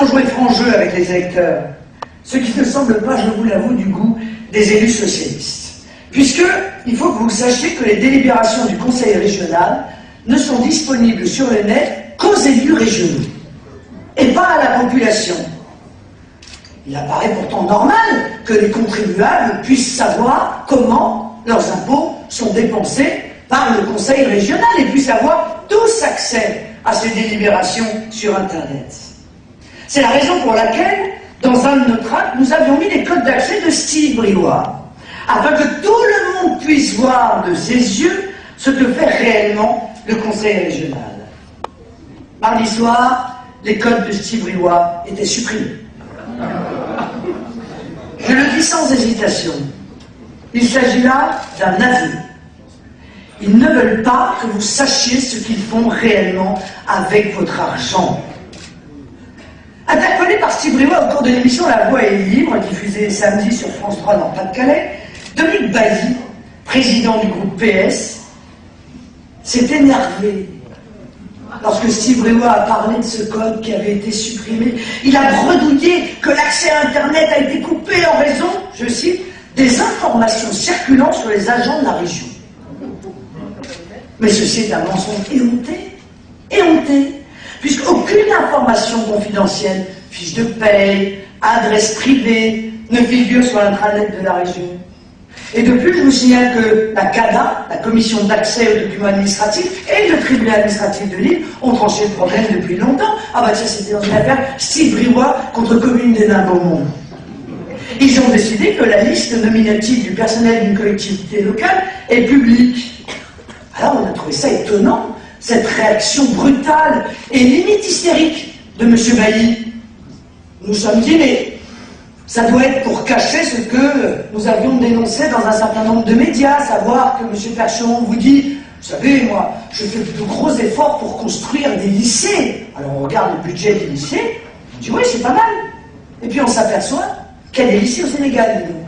allons jouer franc jeu avec les électeurs, ce qui ne semble pas, je vous l'avoue, du goût des élus socialistes. Puisque, il faut que vous sachiez que les délibérations du Conseil régional ne sont disponibles sur le net qu'aux élus régionaux, et pas à la population. Il apparaît pourtant normal que les contribuables puissent savoir comment leurs impôts sont dépensés par le Conseil régional et puissent avoir tous accès à ces délibérations sur Internet. C'est la raison pour laquelle, dans un de nos tracts, nous avions mis les codes d'accès de Steve Briouat, afin que tout le monde puisse voir de ses yeux ce que fait réellement le Conseil régional. Mardi soir, les codes de Steve Briouat étaient supprimés. Je le dis sans hésitation. Il s'agit là d'un aveu. Ils ne veulent pas que vous sachiez ce qu'ils font réellement avec votre argent. Interpellé par Steve Briouat au cours de l'émission La Voix est libre, diffusée samedi sur France 3 dans le Pas-de-Calais, Dominique Bailly, président du groupe PS, s'est énervé lorsque Steve Briouat a parlé de ce code qui avait été supprimé. Il a bredouillé que l'accès à Internet a été coupé en raison, je cite, des informations circulant sur les agents de la région. Mais ceci est un mensonge éhonté, puisqu'aucune information confidentielle, fiche de paye, adresse privée, ne figure sur l'intranet de la région. Et de plus, je vous signale que la CADA, la Commission d'accès aux documents administratifs, et le tribunal administratif de Lille ont tranché le problème depuis longtemps. Ah bah tiens, c'était dans une affaire Steve Briouat contre Commune des Nains-Beaumont. Ils ont décidé que la liste nominative du personnel d'une collectivité locale est publique. Alors on a trouvé ça étonnant, cette réaction brutale et limite hystérique de M. Bailly. Nous nous sommes dit, mais ça doit être pour cacher ce que nous avions dénoncé dans un certain nombre de médias, savoir que M. Percheron vous dit, vous savez, moi, je fais de gros efforts pour construire des lycées. Alors on regarde le budget des lycées, on dit, oui, c'est pas mal. Et puis on s'aperçoit qu'il y a des lycées au Sénégal, dis donc.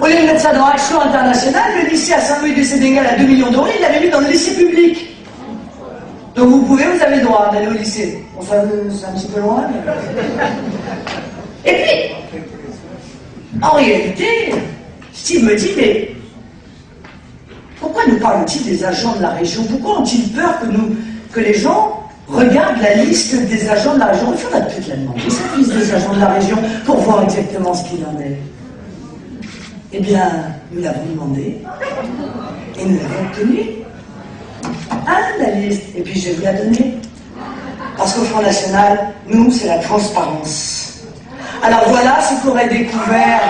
Au lieu de mettre ça dans Action Internationale, le lycée à Saint-Louis du Sénégal à 2 millions d'euros, il l'avait mis dans le lycée public. Donc vous avez le droit d'aller au lycée. Bon, c'est un petit peu loin, mais... Et puis, en réalité, Steve me dit, mais pourquoi nous parlent-ils des agents de la région? Pourquoi ont-ils peur que les gens regardent la liste des agents de la région? Il faudrait peut-être la demander, cette liste des agents de la région, pour voir exactement ce qu'il en est. Eh bien, nous l'avons demandé, et nous l'avons obtenu. Ah, la liste. Et puis je vais vous la donner. Parce qu'au Front National, nous, c'est la transparence. Alors voilà ce qu'aurait découvert...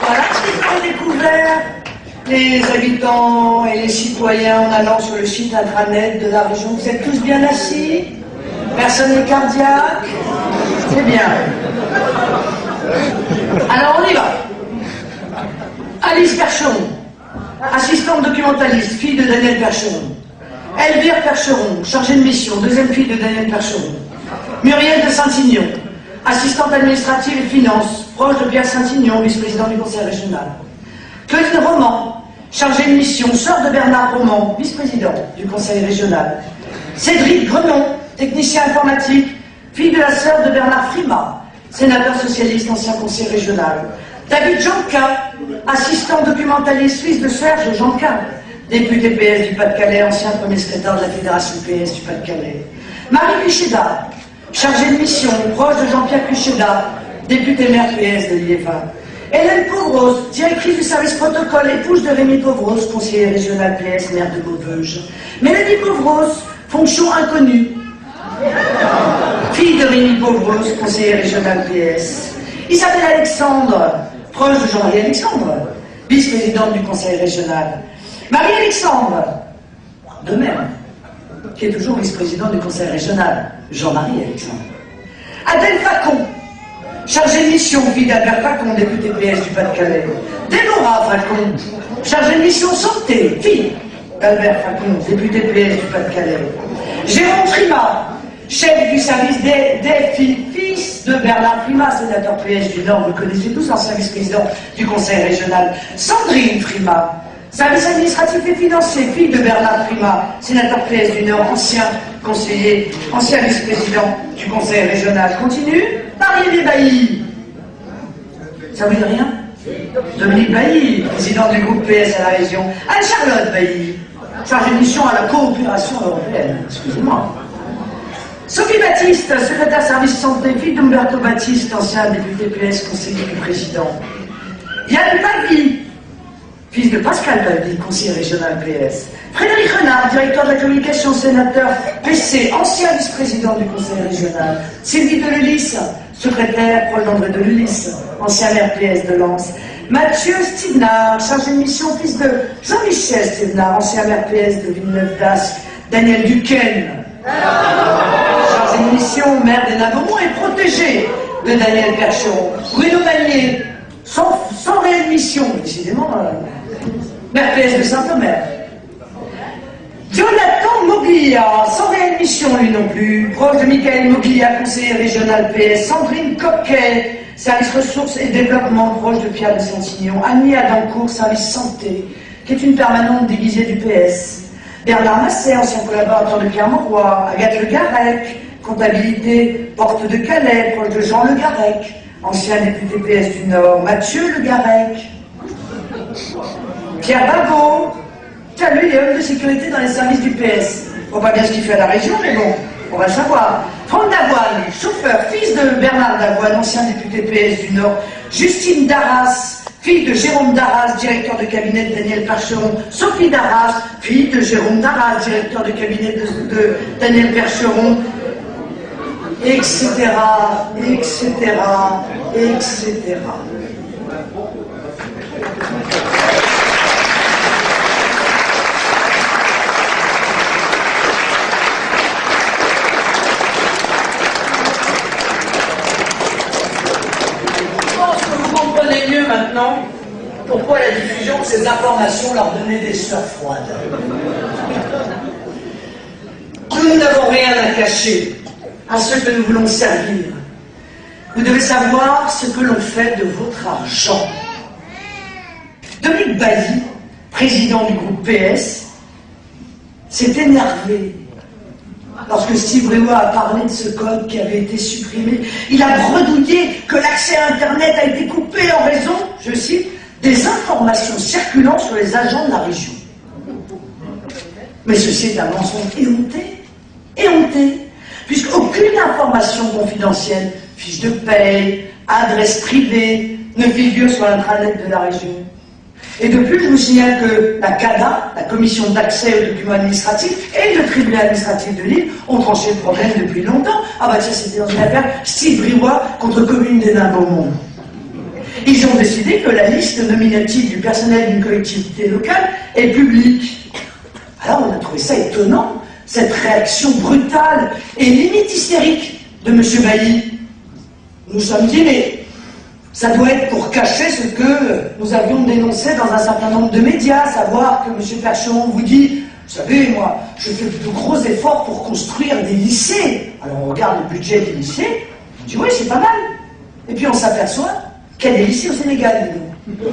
Voilà ce qu'auraient découvert les habitants et les citoyens en allant sur le site intranet de la région. Vous êtes tous bien assis? Personne n'est cardiaque? C'est bien. Alors on y va. Alice Percheron, assistante documentaliste, fille de Daniel Percheron. Elvire Percheron, chargée de mission, deuxième fille de Daniel Percheron. Muriel de Saint-Ignon, assistante administrative et finance, proche de Pierre Saint-Ignon, vice-président du conseil régional. Claudine Roman, chargée de mission, sœur de Bernard Roman, vice-président du conseil régional. Cédric Grenon, technicien informatique, fille de la sœur de Bernard Frimat, sénateur socialiste, ancien conseil régional. David Janquin, assistant documentaliste, fils de Serge Janquin, député PS du Pas-de-Calais, ancien premier secrétaire de la Fédération PS du Pas-de-Calais. Marie Cuchéda, chargée de mission, proche de Jean-Pierre Cuchéda, député maire PS de Liévin. Hélène Pauvros, directrice du service protocole, épouse de Rémi Pauvros, conseiller régional PS, maire de Maubeuge. Mélanie Pauvros, fonction inconnue, fille de Rémi Pauvros, conseiller régional PS. Isabelle Alexandre, proche de Jean-Marie Alexandre, vice-présidente du conseil régional. Marie-Alexandre, de même, qui est toujours vice-présidente du conseil régional, Jean-Marie Alexandre. Adèle Facon, chargée de mission, fille d'Albert Facon, député PS du Pas-de-Calais. Déborah Facon, chargée de mission santé, fille d'Albert Facon, député PS du Pas-de-Calais. Jérôme Frimat, chef du service des fils de Bernard Prima, sénateur PS du Nord, vous le connaissez tous, ancien vice-président du conseil régional. Sandrine Prima, service administratif et financier, fille de Bernard Prima, sénateur PS du Nord, ancien conseiller, ancien vice-président du conseil régional. Continue. Marie Bailly. Ça vous dit rien? Dominique Bailly, président du groupe PS à la région. Anne-Charlotte Bailly, chargée de mission à la coopération européenne. Excusez-moi. Sophie Baptiste, secrétaire service santé, fille d'Umberto Baptiste, ancien député PS, conseiller du président. Yann Pavie, fils de Pascal Pavie, conseiller régional PS. Frédéric Renard, directeur de la communication, sénateur PC, ancien vice-président du conseil régional. Sylvie Delulis, secrétaire proche d'André Delulis, ancien maire PS de Lens. Mathieu Stevenard, chargé de mission, fils de Jean-Michel Stevenard, ancien maire PS de Villeneuve-d'Ascq. Daniel Duquesne, chargé de mission, maire des Nains-Beaumont et protégé de Daniel Percheron. Bruno Magnier, sans réelle mission, décidément, maire PS de Saint-Omer. Jonathan Moglia, sans réelle mission lui non plus, proche de Michael Moglia, conseiller régional PS. Sandrine Coquet, service ressources et développement, proche de Pierre de Saint-Signon. Annie Adancourt, service santé, qui est une permanente déguisée du PS. Bernard Masset, ancien collaborateur de Pierre Mauroy. Agathe Le Garec, comptabilité, porte de Calais, proche de Jean Le Garec, ancien député PS du Nord. Mathieu Le Garec. Pierre Bagot, tiens, lui, il est homme de sécurité dans les services du PS. On voit pas bien ce qu'il fait à la région, mais bon, on va savoir. Franck Davoine, chauffeur, fils de Bernard Davoine, ancien député PS du Nord. Justine Darras, fille de Jérôme Darras, directeur de cabinet de Daniel Percheron. Sophie Darras, fille de Jérôme Darras, directeur de cabinet de Daniel Percheron. Etc., etc., etc. Mieux maintenant pourquoi la diffusion de ces informations leur donnait des sueurs froides. Nous n'avons rien à cacher à ceux que nous voulons servir. Vous devez savoir ce que l'on fait de votre argent. Dominique Bailly, président du groupe PS, s'est énervé lorsque Steve Briouat a parlé de ce code qui avait été supprimé. Il a bredouillé que l'accès à Internet a été coupé en raison, je cite, des informations circulant sur les agents de la région. Mais ceci est un mensonge éhonté, puisqu'aucune information confidentielle, fiche de paye, adresse privée, ne figure sur l'intranet de la région. Et de plus, je vous signale que la CADA, la Commission d'accès aux documents administratifs, et le tribunal administratif de Lille ont tranché le problème depuis longtemps. Ah bah tiens, c'était dans une affaire Steve Briouat contre commune des Nains-Beaumont. Ils ont décidé que la liste nominative du personnel d'une collectivité locale est publique. Alors on a trouvé ça étonnant, cette réaction brutale et limite hystérique de M. Bailly. Nous nous sommes dit, mais ça doit être pour cacher ce que nous avions dénoncé dans un certain nombre de médias, savoir que M. Percheron vous dit, vous savez, moi, je fais de gros efforts pour construire des lycées. Alors on regarde le budget des lycées, on dit, oui, c'est pas mal. Et puis on s'aperçoit qu'il y a des lycées au Sénégal, dis donc.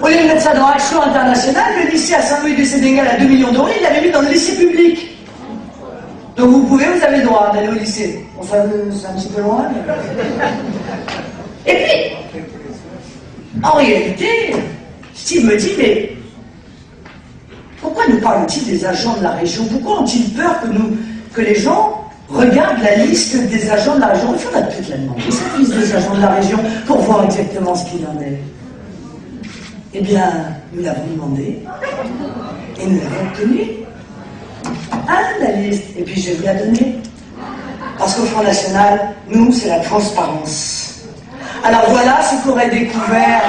Au lieu de mettre ça dans Action Internationale, le lycée à Saint-Louis du Sénégal à 2 millions d'euros, il l'avait mis dans le lycée public. Donc vous avez le droit d'aller au lycée. Bon, c'est un petit peu loin, mais... Et puis, en réalité, Steve me dit, mais pourquoi nous parlent-ils des agents de la région? Pourquoi ont-ils peur que les gens regardent la liste des agents de la région? Il faudrait peut-être la demander, cette liste des agents de la région, pour voir exactement ce qu'il en est. Eh bien, nous l'avons demandé, et nous l'avons obtenu. Ah, la liste, et puis je vais vous la donner. Parce qu'au Front National, nous, c'est la transparence. Alors voilà ce qu'aurait découvert...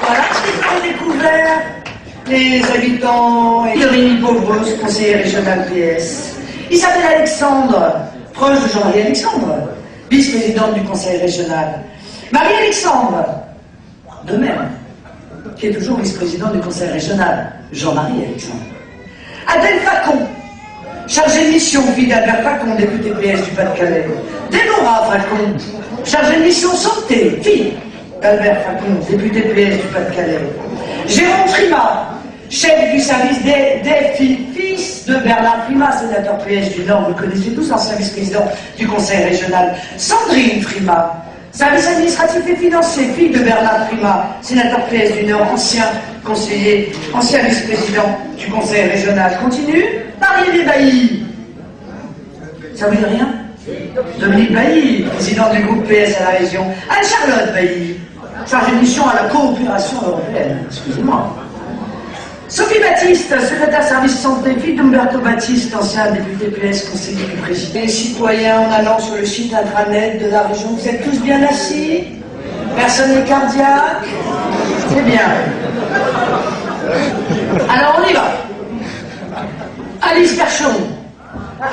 Voilà ce qu'aurait découvert les habitants de Rémy-Pauvreuse, conseiller régional PS. Il s'appelle Alexandre, proche de Jean-Marie Alexandre, vice-présidente du conseil régional. Marie-Alexandre, de même, qui est toujours vice-président du conseil régional, Jean-Marie Alexandre. Adèle Facon, chargée de mission, fille d'Albert Facon, député PS du Pas-de-Calais. Déborah Facon, chargée de mission santé, fille d'Albert Facon, député PS du Pas-de-Calais. Jérôme Frima, chef du service des fils de Bernard Frima, sénateur PS du Nord, vous le connaissez tous, ancien vice-président du conseil régional. Sandrine Frima, service administratif et financier, fille de Bernard Frima, sénateur PS du Nord, ancien conseiller, ancien vice-président du conseil régional. Continue. Marie Bailly. Ça vous dit rien? Dominique Bailly, président du groupe PS à la région. Anne-Charlotte Bailly, chargée de mission à la coopération européenne. Excusez-moi. Sophie Baptiste, secrétaire service santé, fille d'Umberto Baptiste, ancien député PS, conseiller du président. Les citoyens en allant sur le site intranet de la région, vous êtes tous bien assis? Personne n'est cardiaque? C'est bien. Alors on y va. Alice Percheron,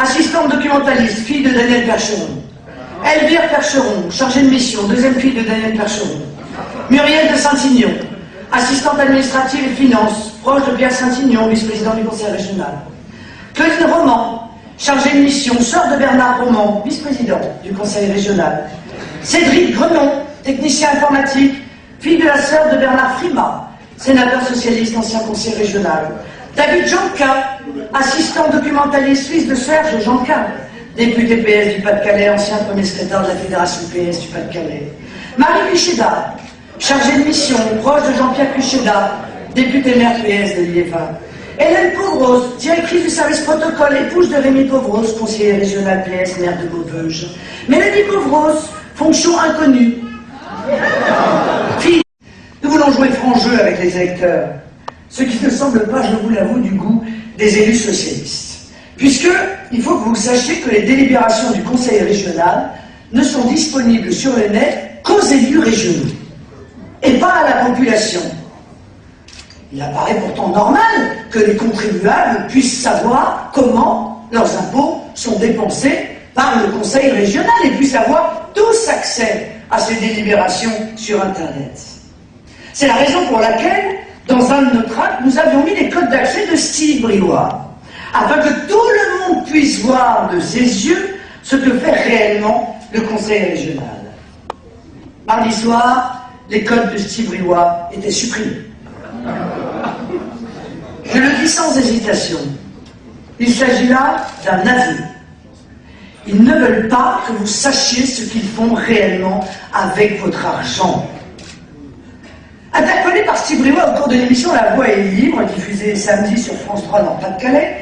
assistante documentaliste, fille de Daniel Percheron. Elvire Percheron, chargée de mission, deuxième fille de Daniel Percheron. Muriel de Saint-Ignon, assistante administrative et finance, proche de Pierre Saint-Ignon, vice-président du conseil régional. Claudine Roman, chargée de mission, sœur de Bernard Roman, vice-président du conseil régional. Cédric Grenon, technicien informatique, fille de la sœur de Bernard Frima, sénateur socialiste, ancien conseil régional. David Janca, assistant documentaliste, fils de Serge Janca, député PS du Pas-de-Calais, ancien premier secrétaire de la fédération PS du Pas-de-Calais. Marie Cuchéda, chargée de mission, proche de Jean-Pierre Cuchéda, député maire PS de l'IEFA. Hélène Pauvros, directrice du service protocole, épouse de Rémi Pauvros, conseiller régional PS, maire de Maubeuge. Mélanie Pauvros, fonction inconnue. Fille, nous voulons jouer franc jeu avec les électeurs. Ce qui ne semble pas, je vous l'avoue, du goût des élus socialistes. Puisque, il faut que vous sachiez que les délibérations du conseil régional ne sont disponibles sur le net qu'aux élus régionaux, et pas à la population. Il apparaît pourtant normal que les contribuables puissent savoir comment leurs impôts sont dépensés par le conseil régional et puissent avoir tous accès à ces délibérations sur Internet. C'est la raison pour laquelle, dans un de nos tracts, nous avions mis les codes d'accès de Steve Briouat, afin que tout le monde puisse voir de ses yeux ce que fait réellement le conseil régional. Mardi soir, les codes de Steve Briouat étaient supprimés. Je le dis sans hésitation. Il s'agit là d'un aveu. Ils ne veulent pas que vous sachiez ce qu'ils font réellement avec votre argent. Interpellé par Steve Briouat au cours de l'émission La Voix est libre, diffusée samedi sur France 3 dans le Pas-de-Calais,